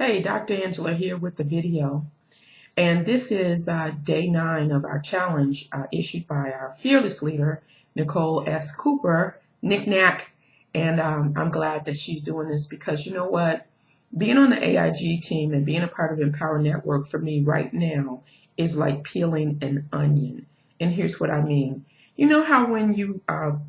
Hey, Dr. Angela here with the video. And this is day 9 of our challenge issued by our fearless leader, Nicole S. Cooper, Knick-Knack. And I'm glad that she's doing this because you know what? Being on the AIG team and being a part of Empower Network for me right now is like peeling an onion. And here's what I mean. You know how when you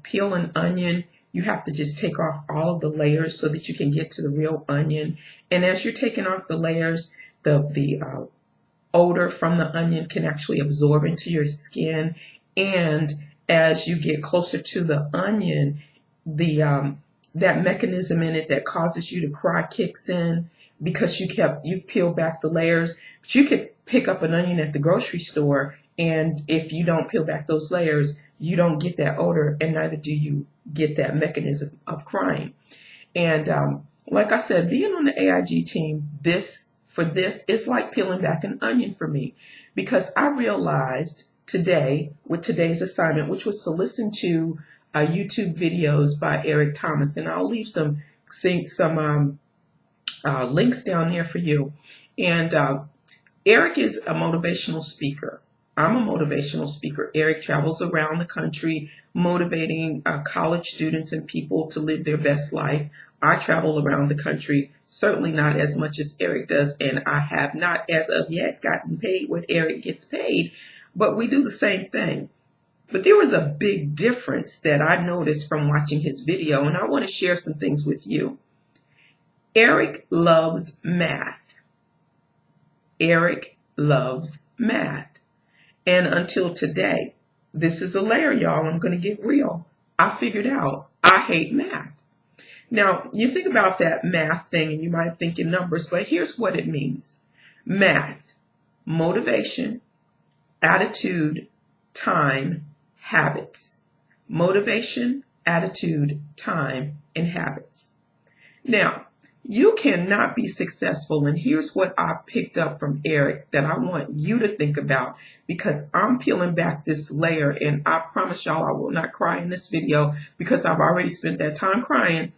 peel an onion, you have to just take off all of the layers so that you can get to the real onion. And as you're taking off the layers, the odor from the onion can actually absorb into your skin. And as you get closer to the onion, the that mechanism in it that causes you to cry kicks in because you've peeled back the layers. But you could pick up an onion at the grocery store, and if you don't peel back those layers, you don't get that odor, and neither do you get that mechanism of crying. And like I said, being on the AIG team, this is like peeling back an onion for me, because I realized today with today's assignment, which was to listen to YouTube videos by Eric Thomas, and I'll leave some links down there for you. And Eric is a motivational speaker. I'm a motivational speaker. Eric travels around the country motivating college students and people to live their best life. I travel around the country, certainly not as much as Eric does, and I have not as of yet gotten paid what Eric gets paid, but we do the same thing. But there was a big difference that I noticed from watching his video, and I want to share some things with you. Eric loves math. Eric loves math. And until today, this is a layer, y'all. I'm going to get real. I figured out I hate math. Now, you think about that math thing and you might think in numbers, but here's what it means. Math, motivation, attitude, time, habits. Motivation, attitude, time, and habits. Now, you cannot be successful, and here's what I picked up from Eric that I want you to think about, because I'm peeling back this layer, and I promise y'all I will not cry in this video because I've already spent that time crying.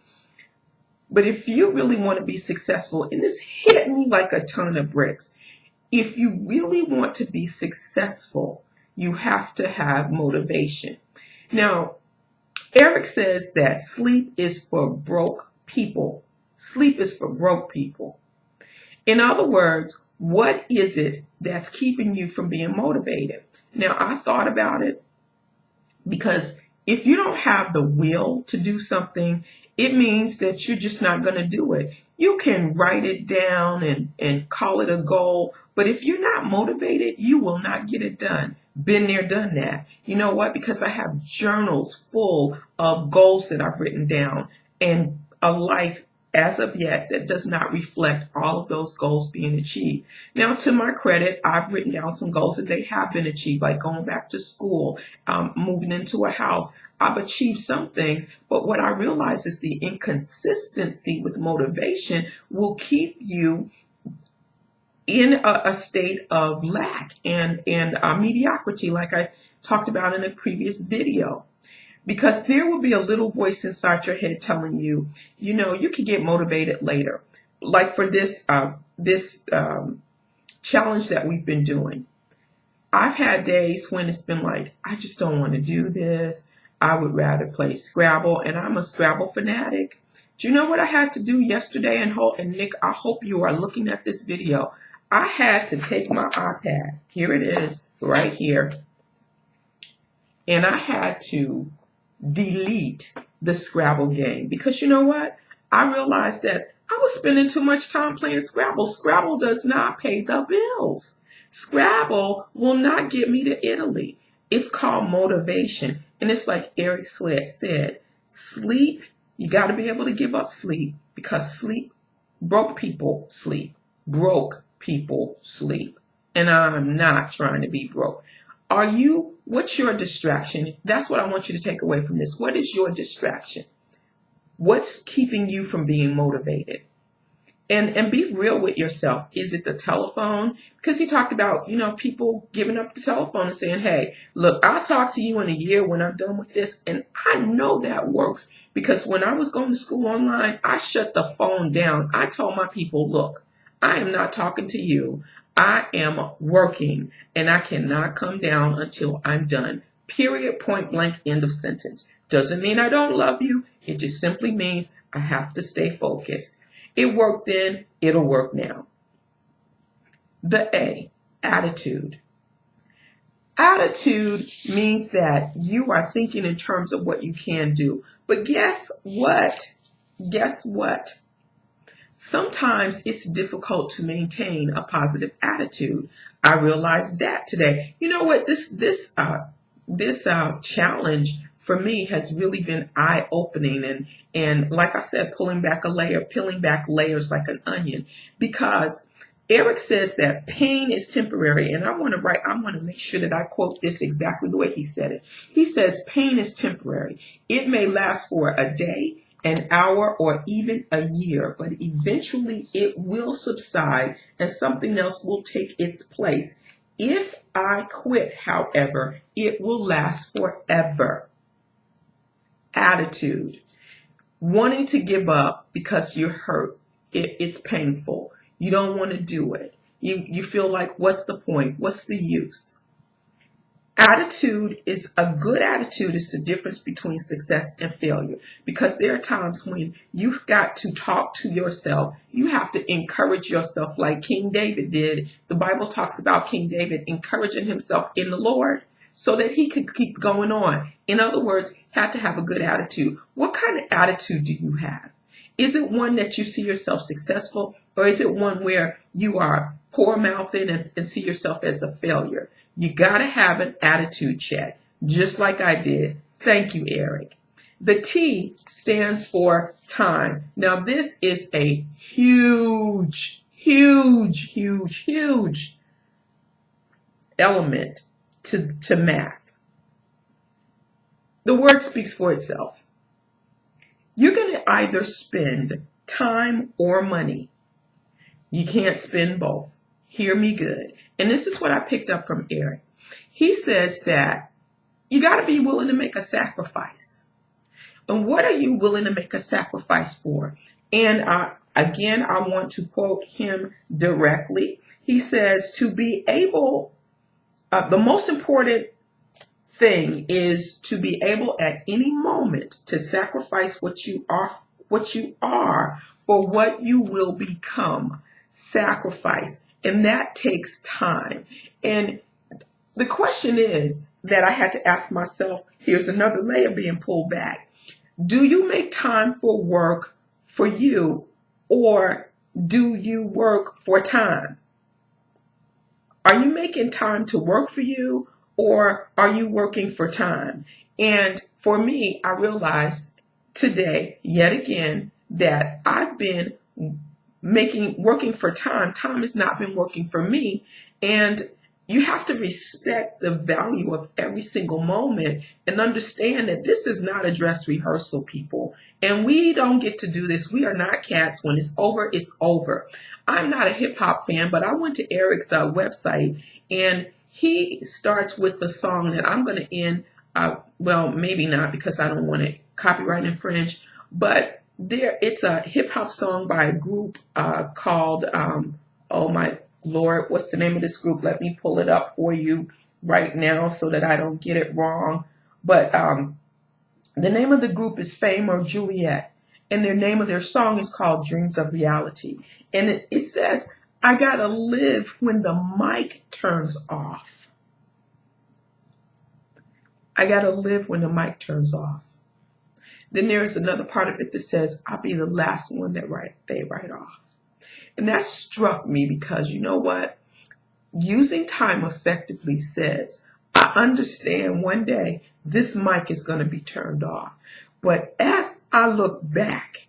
But if you really want to be successful, and this hit me like a ton of bricks, if you really want to be successful, you have to have motivation. Now, Eric says that sleep is for broke people. Sleep is for broke people. In other words, what is it that's keeping you from being motivated? Now, I thought about it, because if you don't have the will to do something, it means that you're just not going to do it. You can write it down and call it a goal, but if you're not motivated, you will not get it done. Been there, done that. You know what? Because I have journals full of goals that I've written down, and a life as of yet that does not reflect all of those goals being achieved. Now, to my credit, I've written down some goals that they have been achieved, like going back to school, moving into a house. I've achieved some things, but what I realize is the inconsistency with motivation will keep you in a state of lack and mediocrity, like I talked about in a previous video. Because there will be a little voice inside your head telling you, you know, you can get motivated later. Like for this challenge that we've been doing. I've had days when it's been like, I just don't want to do this. I would rather play Scrabble, and I'm a Scrabble fanatic. Do you know what I had to do yesterday? And Nick, I hope you are looking at this video. I had to take my iPad. Here it is, right here. And I had to delete the Scrabble game, because you know what? I realized that I was spending too much time playing Scrabble. Scrabble does not pay the bills. Scrabble will not get me to Italy. It's called motivation. And it's like Eric said, sleep, you got to be able to give up sleep, because broke people sleep. Broke people sleep. And I'm not trying to be broke. What's your distraction? That's what I want you to take away from this. What is your distraction? What's keeping you from being motivated? And be real with yourself. Is it the telephone? Because he talked about, you know, people giving up the telephone and saying, hey, look, I'll talk to you in a year when I'm done with this. And I know that works, because when I was going to school online, I shut the phone down. I told my people, look, I am not talking to you. I am working and I cannot come down until I'm done. Period, point blank, end of sentence. Doesn't mean I don't love you. It just simply means I have to stay focused. It worked then, it'll work now. The A, attitude. Attitude means that you are thinking in terms of what you can do. But guess what? Guess what? Sometimes it's difficult to maintain a positive attitude. I realized that today. You know what? This challenge for me has really been eye-opening, and like I said, peeling back layers like an onion, because Eric says that pain is temporary, and I want to make sure that I quote this exactly the way he said it. He says pain is temporary. It may last for a day, an hour, or even a year, but eventually it will subside and something else will take its place. If I quit, however, it will last forever. Attitude. Wanting to give up because you're hurt. It's painful. You don't want to do it. You feel like, what's the point? What's the use? A good attitude is the difference between success and failure, because there are times when you've got to talk to yourself. You have to encourage yourself like King David did. The Bible talks about King David encouraging himself in the Lord so that he could keep going on. In other words, had to have a good attitude. What kind of attitude do you have? Is it one that you see yourself successful, or is it one where you are poor-mouthing and see yourself as a failure? You got to have an attitude check, just like I did. Thank you, Eric. The T stands for time. Now, this is a huge element to math. The word speaks for itself. You're going to either spend time or money. You can't spend both. Hear me good. And this is what I picked up from Eric. He says that you got to be willing to make a sacrifice. And what are you willing to make a sacrifice for? And again, I want to quote him directly. He says, to be able, the most important thing is to be able at any moment to sacrifice what you are for what you will become. Sacrifice. And that takes time. And the question is that I had to ask myself, here's another layer being pulled back. Do you make time for work for you, or do you work for time? Are you making time to work for you, or are you working for time? And for me, I realized today, yet again, that I've been working for time. Time has not been working for me. And you have to respect the value of every single moment and understand that this is not a dress rehearsal, people. And we don't get to do this. We are not cats. When it's over, it's over. I'm not a hip hop fan, but I went to Eric's website, and he starts with the song that I'm going to end. Well, maybe not, because I don't want to copyright infringe, but it's a hip hop song by a group called, oh my Lord, what's the name of this group? Let me pull it up for you right now so that I don't get it wrong. But the name of the group is Fame or Juliet, and the name of their song is called Dreams of Reality. And it says, I gotta live when the mic turns off. I gotta live when the mic turns off. Then there is another part of it that says, I'll be the last one that they write off. And that struck me because, you know what? Using time effectively says, I understand one day this mic is going to be turned off. But as I look back,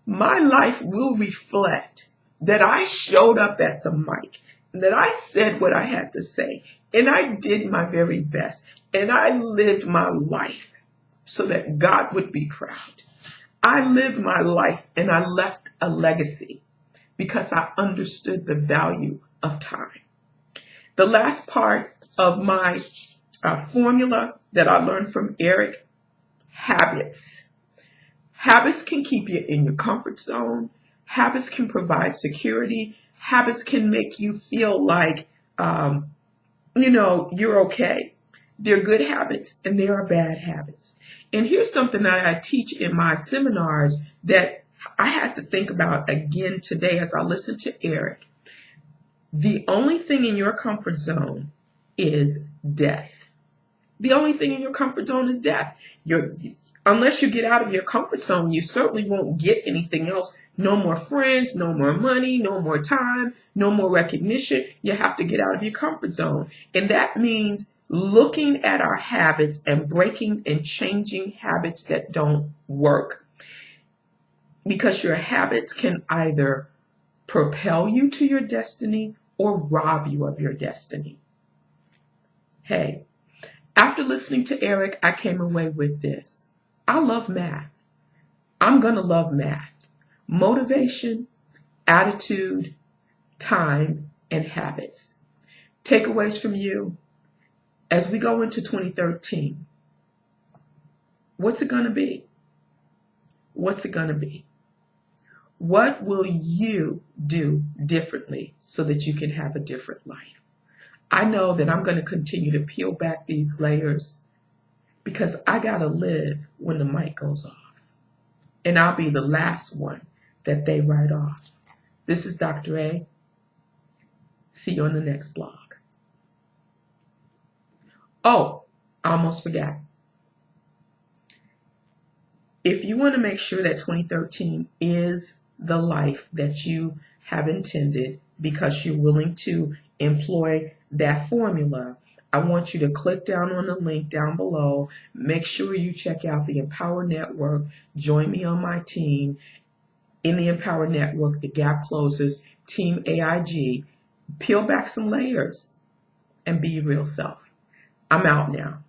my life will reflect that I showed up at the mic, and that I said what I had to say, and I did my very best, and I lived my life so that God would be proud. I lived my life and I left a legacy because I understood the value of time. The last part of my formula that I learned from Eric, habits. Habits can keep you in your comfort zone. Habits can provide security. Habits can make you feel like, you're okay. They're good habits and there are bad habits. And here's something that I teach in my seminars that I had to think about again today as I listened to Eric. The only thing in your comfort zone is death. The only thing in your comfort zone is death. Unless you get out of your comfort zone, you certainly won't get anything else. No more friends, no more money, no more time, no more recognition. You have to get out of your comfort zone. And that means looking at our habits and breaking and changing habits that don't work. Because your habits can either propel you to your destiny or rob you of your destiny. Hey, after listening to Eric, I came away with this. I love math. I'm going to love math. Motivation, attitude, time, and habits. Takeaways from you as we go into 2013. What's it going to be? What's it going to be? What will you do differently so that you can have a different life? I know that I'm going to continue to peel back these layers because I got to live when the mic goes off. And I'll be the last one that they write off. This is Dr. A. See you on the next blog. Oh, I almost forgot. If you want to make sure that 2013 is the life that you have intended because you're willing to employ that formula, I want you to click down on the link down below. Make sure you check out the Empower Network. Join me on my team in the Empower Network, the Gap Closers, Team AIG. Peel back some layers and be your real self. I'm out now.